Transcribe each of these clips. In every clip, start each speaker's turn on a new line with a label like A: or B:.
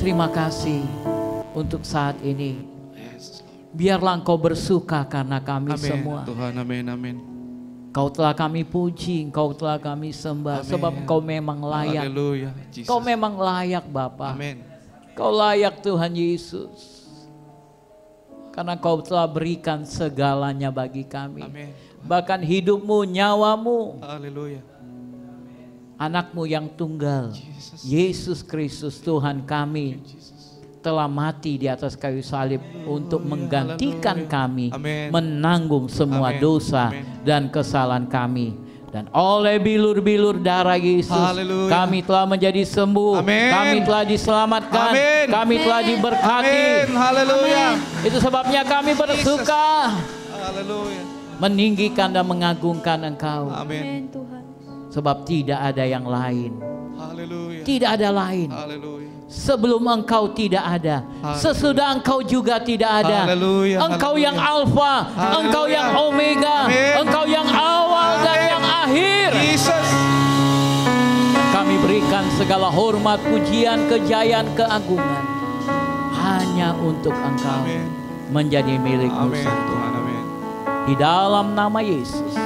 A: Terima kasih untuk saat ini.
B: Yes, Lord.
A: Biarlah Engkau bersuka karena kami
B: Amin,
A: semua.
B: Tuhan, amin, amin.
A: Engkau telah kami puji, Engkau telah kami sembah,
B: Amin.
A: sebab Engkau memang layak.
B: Haleluya, Jesus.
A: Engkau memang layak Bapa.
B: Amin.
A: Engkau layak Tuhan Yesus. Karena Engkau telah berikan segalanya bagi kami.
B: Amin.
A: Bahkan hidupmu, nyawamu,
B: Haleluya.
A: anakmu yang tunggal,
B: Jesus.
A: Yesus Kristus Tuhan kami, telah mati di atas kayu salib untuk menggantikan
B: Haleluya.
A: kami,
B: Amin.
A: menanggung semua
B: Amin.
A: dosa
B: Amin.
A: dan kesalahan kami. Dan oleh bilur-bilur darah Yesus,
B: Haleluya.
A: kami telah menjadi sembuh,
B: Amin.
A: kami telah diselamatkan,
B: Amin.
A: kami telah diberkati.
B: Amin. Haleluya.
A: Itu sebabnya kami bersuka
B: Haleluya.
A: meninggikan dan mengagungkan Engkau.
B: Amin.
C: Tuhan.
A: Sebab tidak ada yang lain,
B: Haleluya.
A: tidak ada lain.
B: Haleluya.
A: Sebelum Engkau tidak ada,
B: Haleluya.
A: sesudah Engkau juga tidak ada.
B: Haleluya.
A: Engkau
B: Haleluya.
A: yang Alfa,
B: Haleluya.
A: Engkau yang Omega,
B: Amin.
A: Engkau yang awal dan
B: Amin.
A: yang akhir.
B: Jesus.
A: Kami berikan segala hormat, pujian, kejayaan, keagungan hanya untuk Engkau,
B: Amin.
A: menjadi milik-Mu
B: Amin.
A: satu.
B: Tuhan, amin.
A: Di dalam nama Yesus,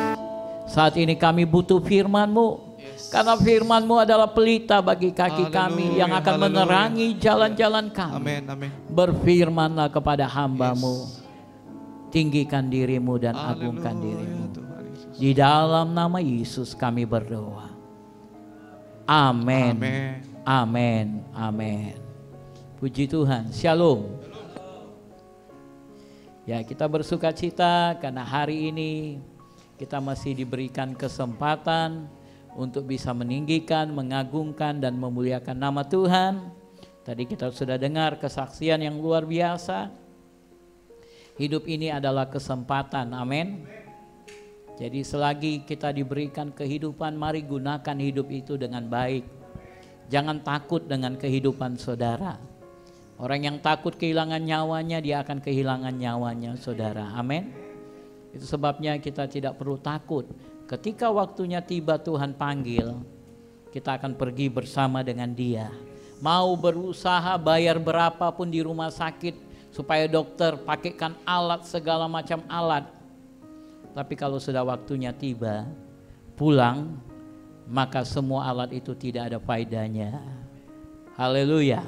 A: saat ini kami butuh firman-Mu. Karena firman-Mu adalah pelita bagi kaki kami yang akan
B: Haleluya.
A: menerangi jalan-jalan kami.
B: Amin. Amin.
A: Berfirmanlah kepada hamba-Mu, tinggikan diri-Mu dan agungkan
B: Haleluya,
A: diri-Mu.
B: Tuhan Yesus.
A: Di dalam nama Yesus kami berdoa. Amin.
B: Amin.
A: Amin. Amin. Puji Tuhan. Shalom. Ya, kita bersuka cita karena hari ini kita masih diberikan kesempatan untuk bisa meninggikan, mengagungkan dan memuliakan nama Tuhan. Tadi kita sudah dengar kesaksian yang luar biasa. Hidup ini adalah kesempatan, amin. Jadi selagi kita diberikan kehidupan, mari gunakan hidup itu dengan baik. Jangan takut dengan kehidupan saudara. Orang yang takut kehilangan nyawanya, dia akan kehilangan nyawanya, saudara, amin. Itu sebabnya kita tidak perlu takut. Ketika waktunya tiba Tuhan panggil, kita akan pergi bersama dengan Dia. Mau berusaha bayar berapapun di rumah sakit supaya dokter pakaikan alat, segala macam alat. Tapi kalau sudah waktunya tiba, pulang, maka semua alat itu tidak ada faedahnya. Haleluya.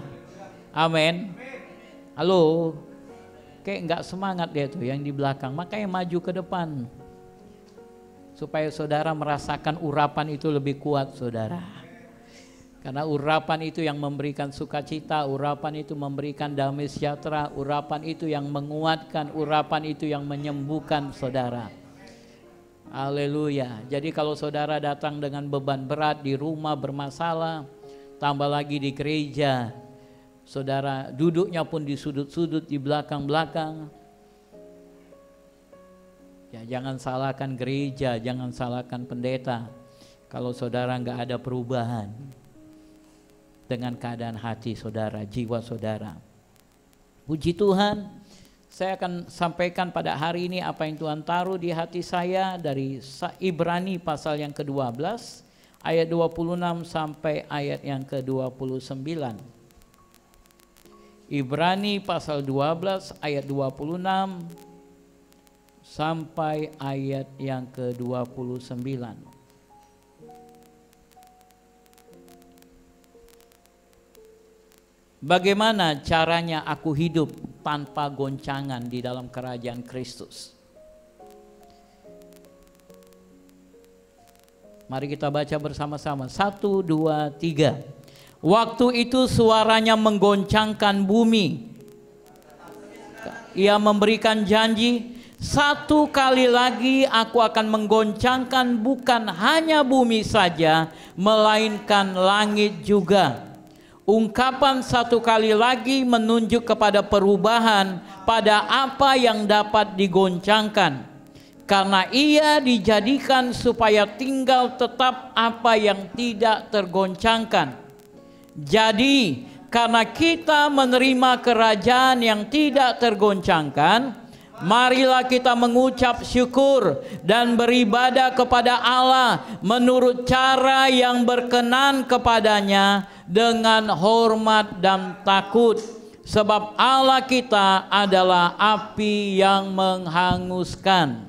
A: Amin. Halo. Kayak enggak semangat dia tuh yang di belakang, makanya maju ke depan. Supaya saudara merasakan urapan itu lebih kuat, saudara. Karena urapan itu yang memberikan sukacita, urapan itu memberikan damai sejahtera, urapan itu yang menguatkan, urapan itu yang menyembuhkan saudara. Haleluya. Jadi kalau saudara datang dengan beban berat di rumah bermasalah, tambah lagi di gereja, saudara duduknya pun di sudut-sudut, di belakang-belakang. Ya, jangan salahkan gereja, jangan salahkan pendeta kalau saudara nggak ada perubahan dengan keadaan hati saudara, jiwa saudara. Puji Tuhan, saya akan sampaikan pada hari ini apa yang Tuhan taruh di hati saya dari Ibrani pasal yang ke-12 ayat 26 sampai ayat yang ke-29. Ibrani pasal 12 ayat 26 sampai ayat yang ke-29. Bagaimana caranya aku hidup tanpa goncangan di dalam kerajaan Kristus? Mari kita baca bersama-sama. 1, 2, 3. Waktu itu suaranya menggoncangkan bumi. Ia memberikan janji, satu kali lagi aku akan menggoncangkan bukan hanya bumi saja, melainkan langit juga. Ungkapan satu kali lagi menunjuk kepada perubahan pada apa yang dapat digoncangkan. Karena ia dijadikan supaya tinggal tetap apa yang tidak tergoncangkan. Jadi karena kita menerima kerajaan yang tidak tergoncangkan, marilah kita mengucap syukur dan beribadah kepada Allah menurut cara yang berkenan kepadanya dengan hormat dan takut, sebab Allah kita adalah api yang menghanguskan.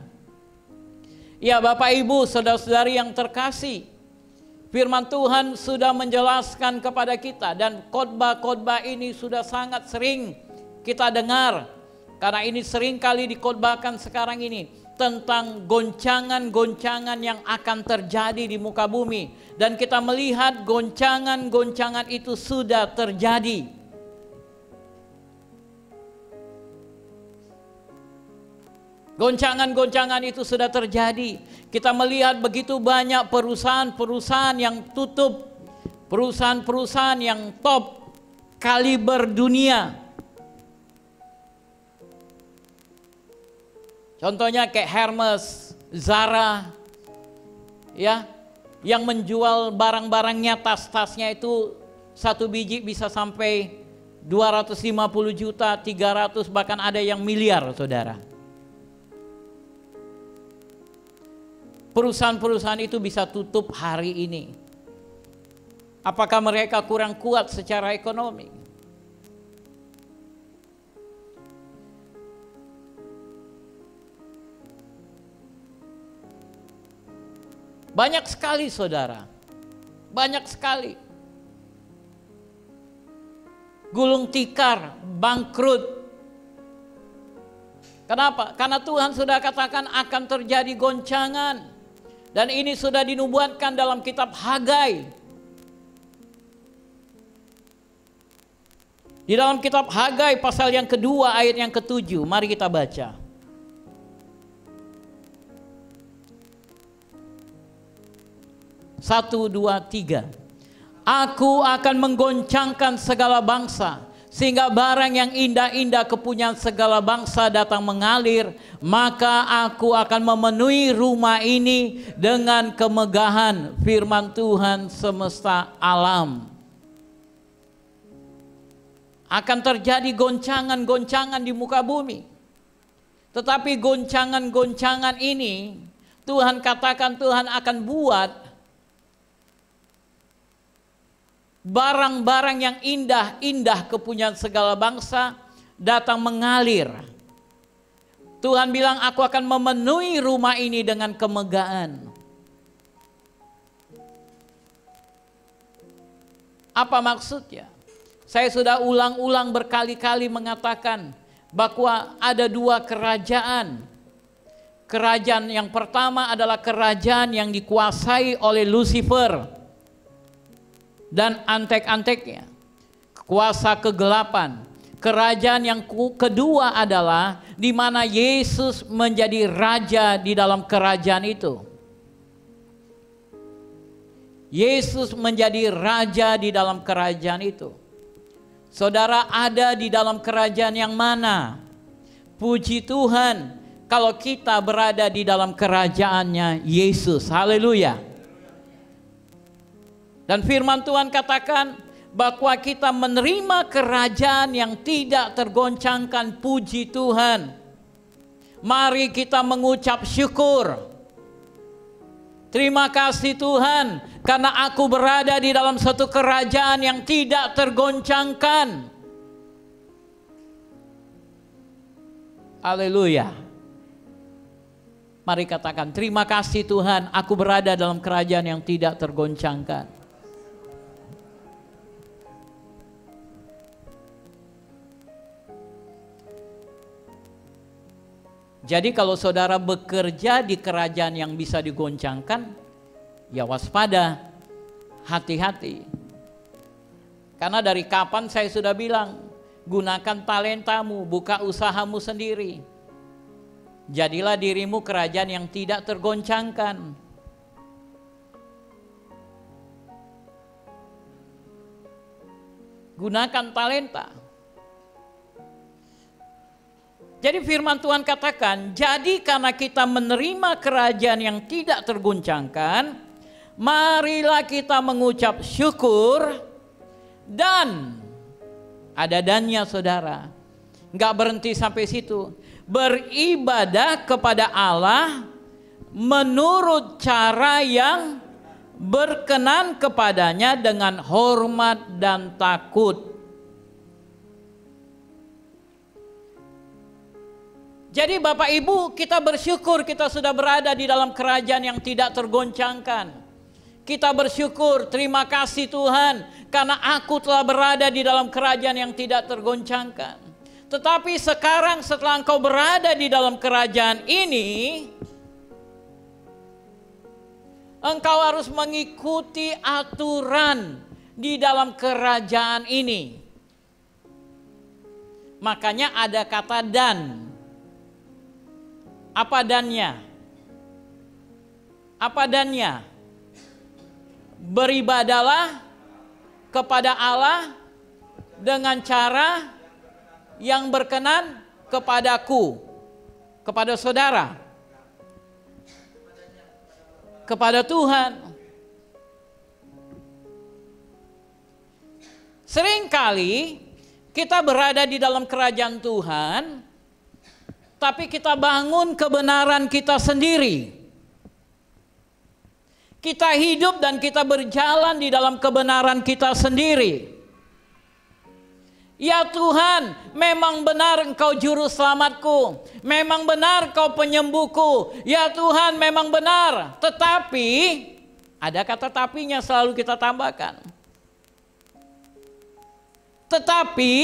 A: Ya Bapak Ibu, saudara-saudari yang terkasih, firman Tuhan sudah menjelaskan kepada kita, dan khotbah-khotbah ini sudah sangat sering kita dengar, karena ini sering kali dikhotbahkan sekarang ini, tentang goncangan-goncangan yang akan terjadi di muka bumi. Dan kita melihat goncangan-goncangan itu sudah terjadi. Goncangan-goncangan itu sudah terjadi. Kita melihat begitu banyak perusahaan-perusahaan yang tutup, perusahaan-perusahaan yang top kaliber dunia. Contohnya kayak Hermes, Zara, ya, yang menjual barang-barangnya, tas-tasnya itu satu biji bisa sampai 250 juta, 300, bahkan ada yang miliar, saudara. Perusahaan-perusahaan itu bisa tutup hari ini. Apakah mereka kurang kuat secara ekonomi? Banyak sekali, saudara. Banyak sekali. Gulung tikar, bangkrut. Kenapa? Karena Tuhan sudah katakan akan terjadi goncangan. Dan ini sudah dinubuatkan dalam kitab Hagai. Di dalam kitab Hagai pasal yang kedua ayat yang ke-7. Mari kita baca. Satu, dua, tiga. Aku akan menggoncangkan segala bangsa, sehingga barang yang indah-indah kepunyaan segala bangsa datang mengalir. Maka aku akan memenuhi rumah ini dengan kemegahan, firman Tuhan semesta alam. Akan terjadi goncangan-goncangan di muka bumi. Tetapi goncangan-goncangan ini Tuhan katakan Tuhan akan buat barang-barang yang indah-indah kepunyaan segala bangsa datang mengalir. Tuhan bilang aku akan memenuhi rumah ini dengan kemegahan. Apa maksudnya? Saya sudah ulang-ulang berkali-kali mengatakan bahwa ada dua kerajaan. Kerajaan yang pertama adalah kerajaan yang dikuasai oleh Lucifer dan antek-anteknya, kuasa kegelapan. Kerajaan yang kedua adalah di mana Yesus menjadi raja di dalam kerajaan itu. Yesus menjadi raja di dalam kerajaan itu. Saudara ada di dalam kerajaan yang mana? Puji Tuhan kalau kita berada di dalam kerajaannya Yesus. Haleluya. Dan firman Tuhan katakan bahwa kita menerima kerajaan yang tidak tergoncangkan. Puji Tuhan. Mari kita mengucap syukur. Terima kasih Tuhan, karena aku berada di dalam satu kerajaan yang tidak tergoncangkan. Haleluya. Mari katakan, terima kasih Tuhan, aku berada dalam kerajaan yang tidak tergoncangkan. Jadi kalau saudara bekerja di kerajaan yang bisa digoncangkan, ya waspada, hati-hati. Karena dari kapan saya sudah bilang, gunakan talentamu, buka usahamu sendiri. Jadilah dirimu kerajaan yang tidak tergoncangkan. Gunakan talenta. Jadi firman Tuhan katakan, jadi karena kita menerima kerajaan yang tidak tergoncangkan, marilah kita mengucap syukur dan ada dannya saudara. Enggak berhenti sampai situ. Beribadah kepada Allah menurut cara yang berkenan kepadanya dengan hormat dan takut. Jadi Bapak Ibu, kita bersyukur kita sudah berada di dalam kerajaan yang tidak tergoncangkan. Kita bersyukur, terima kasih Tuhan, karena aku telah berada di dalam kerajaan yang tidak tergoncangkan. Tetapi sekarang setelah engkau berada di dalam kerajaan ini, engkau harus mengikuti aturan di dalam kerajaan ini. Makanya ada kata dan. Apa dannya? Apa dannya? Beribadalah kepada Allah dengan cara yang berkenan kepadaku, kepada saudara, kepada Tuhan. Seringkali kita berada di dalam kerajaan Tuhan, tapi kita bangun kebenaran kita sendiri. Kita hidup dan kita berjalan di dalam kebenaran kita sendiri. Ya Tuhan, memang benar Engkau juru selamatku. Memang benar Engkau penyembuhku. Ya Tuhan, memang benar. Tetapi, ada kata tapinya selalu kita tambahkan. Tetapi,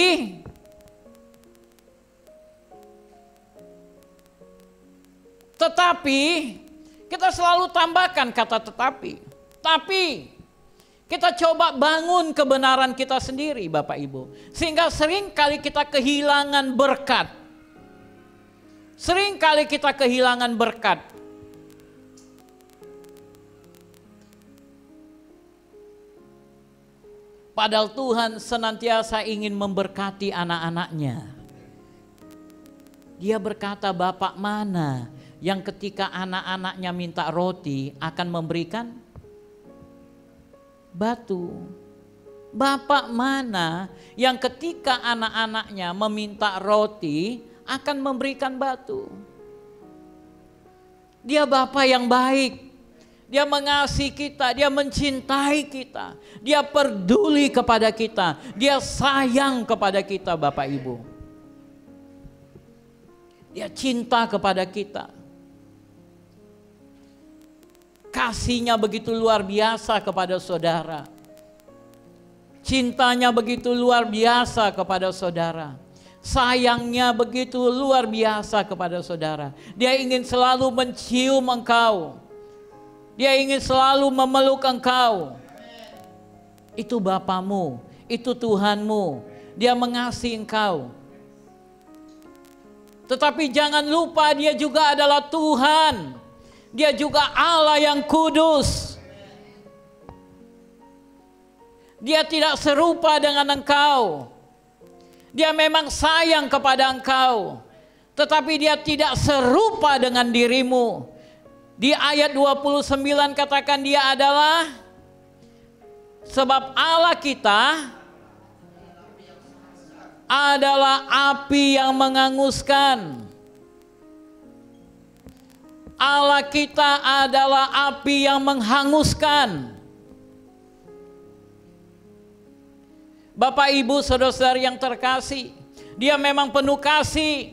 A: kita selalu tambahkan kata tetapi. Tapi kita coba bangun kebenaran kita sendiri Bapak Ibu. Sehingga sering kali kita kehilangan berkat. Sering kali kita kehilangan berkat. Padahal Tuhan senantiasa ingin memberkati anak-anaknya. Dia berkata, Bapak mana yang ketika anak-anaknya minta roti akan memberikan batu? Bapak mana yang ketika anak-anaknya meminta roti akan memberikan batu? Dia Bapa yang baik. Dia mengasihi kita, dia mencintai kita. Dia peduli kepada kita, dia sayang kepada kita Bapak Ibu. Dia cinta kepada kita. Kasihnya begitu luar biasa kepada saudara. Cintanya begitu luar biasa kepada saudara. Sayangnya begitu luar biasa kepada saudara. Dia ingin selalu mencium engkau. Dia ingin selalu memeluk engkau. Itu Bapamu, itu Tuhanmu. Dia mengasihi engkau. Tetapi jangan lupa dia juga adalah Tuhan. Dia juga Allah yang kudus. Dia tidak serupa dengan engkau. Dia memang sayang kepada engkau. Tetapi dia tidak serupa dengan dirimu. Di ayat 29 katakan dia adalah, sebab Allah kita adalah api yang menghanguskan. Allah kita adalah api yang menghanguskan. Bapak Ibu saudara-saudari yang terkasih, dia memang penuh kasih.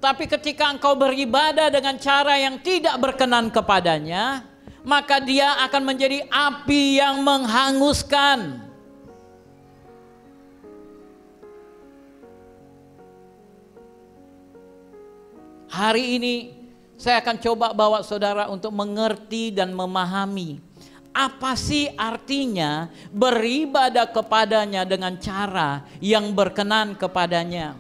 A: Tapi ketika engkau beribadah dengan cara yang tidak berkenan kepadanya, maka dia akan menjadi api yang menghanguskan. Hari ini saya akan coba bawa saudara untuk mengerti dan memahami apa sih artinya beribadah kepadanya dengan cara yang berkenan kepadanya.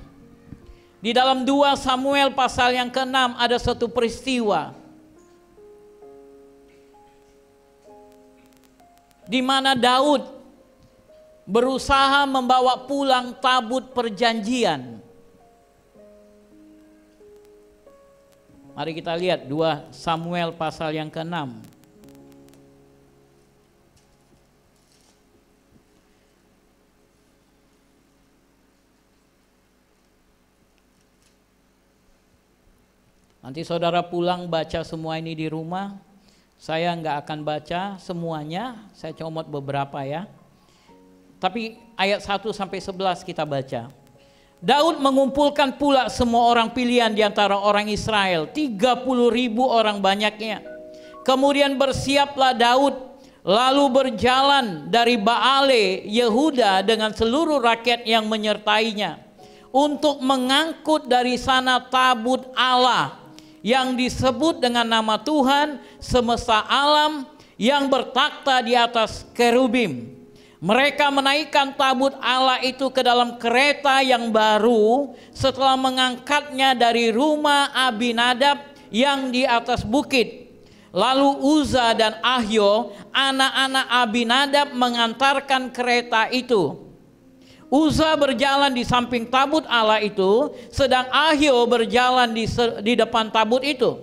A: Di dalam 2 Samuel pasal yang ke-6 ada satu peristiwa di mana Daud berusaha membawa pulang tabut perjanjian. Mari kita lihat 2 Samuel pasal yang ke-6. Nanti saudara pulang baca semua ini di rumah. Saya nggak akan baca semuanya, saya comot beberapa ya. Tapi ayat 1 sampai 11 kita baca. Daud mengumpulkan pula semua orang pilihan di antara orang Israel, 30.000 orang banyaknya. Kemudian bersiaplah Daud, lalu berjalan dari Baale Yehuda dengan seluruh rakyat yang menyertainya, untuk mengangkut dari sana tabut Allah yang disebut dengan nama Tuhan semesta alam, yang bertakhta di atas kerubim. Mereka menaikkan tabut Allah itu ke dalam kereta yang baru setelah mengangkatnya dari rumah Abinadab yang di atas bukit. Lalu Uza dan Ahyo, anak-anak Abinadab, mengantarkan kereta itu. Uza berjalan di samping tabut Allah itu, sedang Ahyo berjalan di depan tabut itu.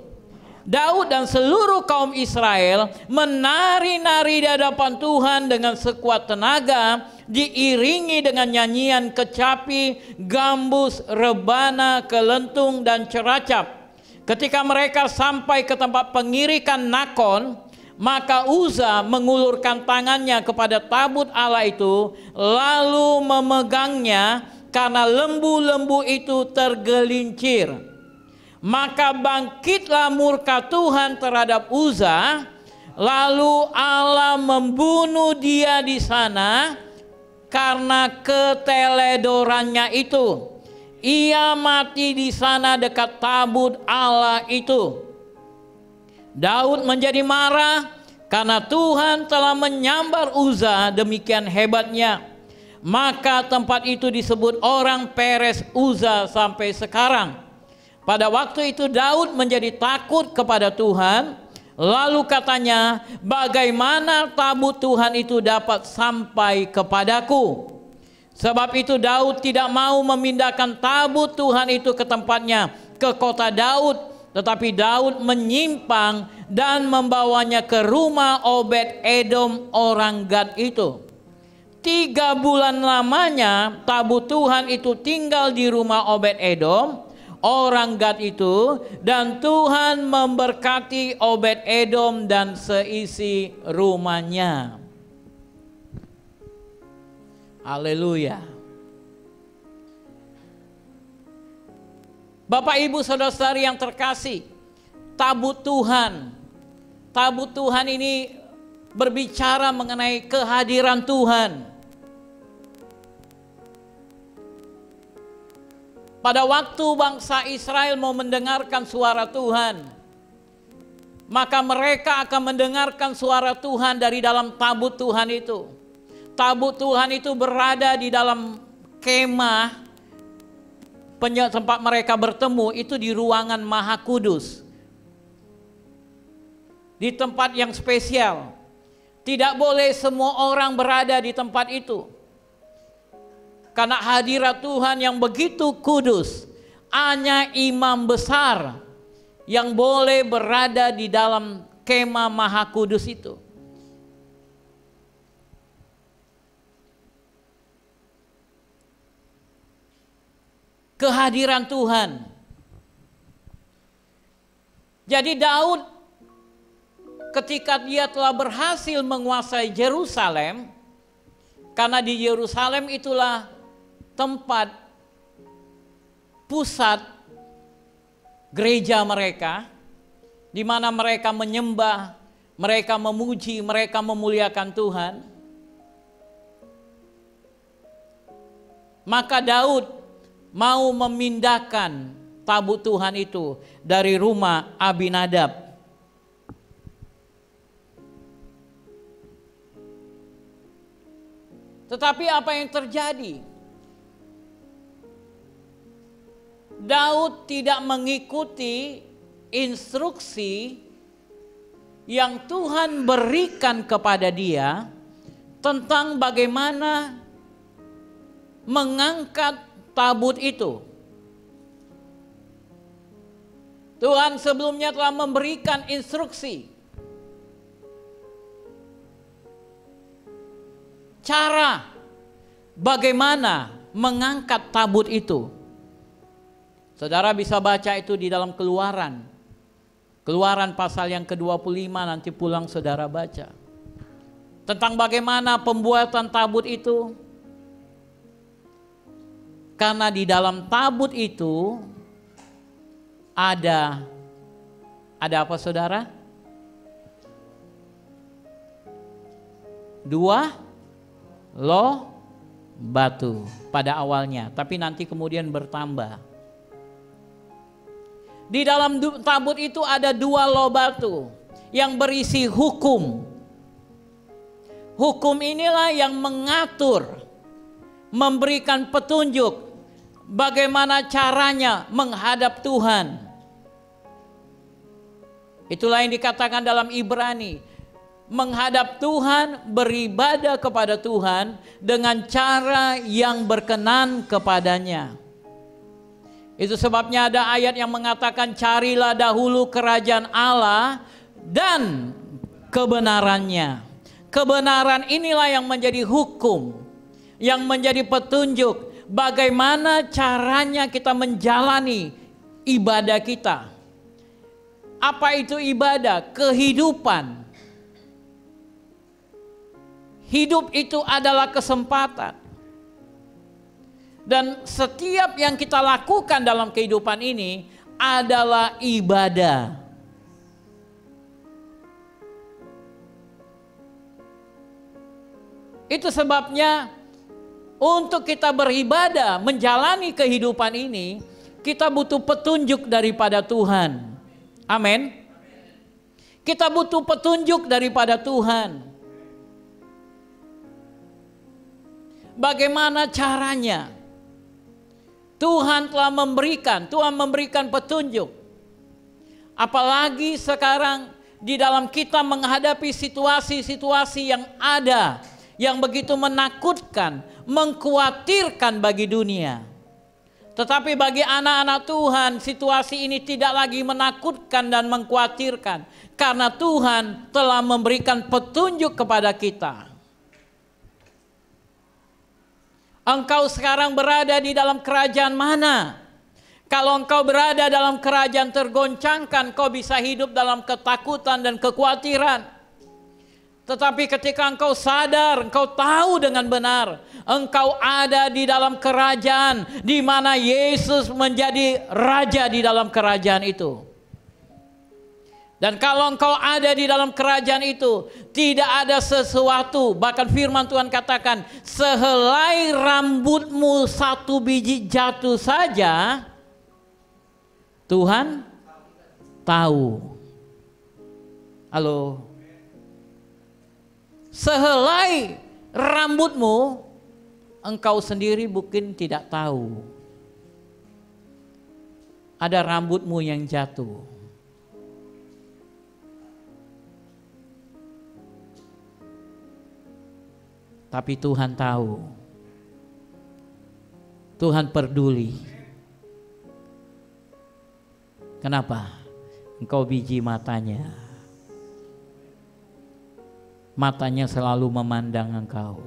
A: Daud dan seluruh kaum Israel menari-nari di hadapan Tuhan dengan sekuat tenaga, diiringi dengan nyanyian kecapi, gambus, rebana, kelentung, dan ceracap. Ketika mereka sampai ke tempat pengirikan Nakon, maka Uza mengulurkan tangannya kepada tabut Allah itu, lalu memegangnya karena lembu-lembu itu tergelincir. Maka bangkitlah murka Tuhan terhadap Uza, lalu Allah membunuh dia di sana karena keteledorannya itu. Ia mati di sana dekat tabut Allah itu. Daud menjadi marah karena Tuhan telah menyambar Uza demikian hebatnya. Maka tempat itu disebut orang Peres Uza sampai sekarang. Pada waktu itu Daud menjadi takut kepada Tuhan. Lalu katanya, bagaimana tabut Tuhan itu dapat sampai kepadaku? Sebab itu Daud tidak mau memindahkan tabut Tuhan itu ke tempatnya, ke kota Daud. Tetapi Daud menyimpang dan membawanya ke rumah Obed Edom orang Gad itu. 3 bulan lamanya tabut Tuhan itu tinggal di rumah Obed Edom orang Gad itu, dan Tuhan memberkati Obed Edom dan seisi rumahnya. Haleluya. Bapak Ibu Saudara-saudari yang terkasih, tabut Tuhan ini berbicara mengenai kehadiran Tuhan. Pada waktu bangsa Israel mau mendengarkan suara Tuhan, maka mereka akan mendengarkan suara Tuhan dari dalam tabut Tuhan itu. Tabut Tuhan itu berada di dalam kemah, tempat mereka bertemu itu di ruangan Maha Kudus, di tempat yang spesial. Tidak boleh semua orang berada di tempat itu, karena hadirat Tuhan yang begitu kudus. Hanya imam besar yang boleh berada di dalam kemah Maha Kudus itu. Kehadiran Tuhan. Jadi Daud ketika dia telah berhasil menguasai Yerusalem, karena di Yerusalem itulah tempat pusat gereja mereka, di mana mereka menyembah, mereka memuji, mereka memuliakan Tuhan. Maka Daud mau memindahkan tabut Tuhan itu dari rumah Abinadab. Tetapi apa yang terjadi? Daud tidak mengikuti instruksi yang Tuhan berikan kepada dia tentang bagaimana mengangkat tabut itu. Tuhan sebelumnya telah memberikan instruksi cara bagaimana mengangkat tabut itu. Saudara bisa baca itu di dalam Keluaran Keluaran pasal yang ke-25, nanti pulang saudara baca. Tentang bagaimana pembuatan tabut itu. Karena di dalam tabut itu ada apa saudara? 2 loh batu pada awalnya, tapi nanti kemudian bertambah. Di dalam tabut itu ada 2 loh batu yang berisi hukum. Hukum inilah yang mengatur, memberikan petunjuk bagaimana caranya menghadap Tuhan. Itulah yang dikatakan dalam Ibrani, menghadap Tuhan, beribadah kepada Tuhan dengan cara yang berkenan kepadanya. Itu sebabnya ada ayat yang mengatakan, carilah dahulu kerajaan Allah dan kebenarannya. Kebenaran inilah yang menjadi hukum, yang menjadi petunjuk bagaimana caranya kita menjalani ibadah kita. Apa itu ibadah? Kehidupan. Hidup itu adalah kesempatan. Dan setiap yang kita lakukan dalam kehidupan ini adalah ibadah. Itu sebabnya untuk kita beribadah, menjalani kehidupan ini, kita butuh petunjuk daripada Tuhan. Amin. Kita butuh petunjuk daripada Tuhan. Bagaimana caranya? Tuhan telah memberikan petunjuk. Apalagi sekarang di dalam kita menghadapi situasi-situasi yang ada, yang begitu menakutkan, mengkhawatirkan bagi dunia. Tetapi bagi anak-anak Tuhan, situasi ini tidak lagi menakutkan dan mengkhawatirkan, karena Tuhan telah memberikan petunjuk kepada kita. Engkau sekarang berada di dalam kerajaan mana? Kalau engkau berada dalam kerajaan tergoncangkan, kau bisa hidup dalam ketakutan dan kekhawatiran. Tetapi ketika engkau sadar, engkau tahu dengan benar, engkau ada di dalam kerajaan di mana Yesus menjadi raja di dalam kerajaan itu. Dan kalau engkau ada di dalam kerajaan itu, tidak ada sesuatu, bahkan firman Tuhan katakan, sehelai rambutmu 1 biji jatuh saja, Tuhan tahu. Halo. Sehelai rambutmu, engkau sendiri mungkin tidak tahu. Ada rambutmu yang jatuh. Tapi Tuhan tahu. Tuhan peduli. Kenapa? Engkau biji matanya. Matanya selalu memandang engkau.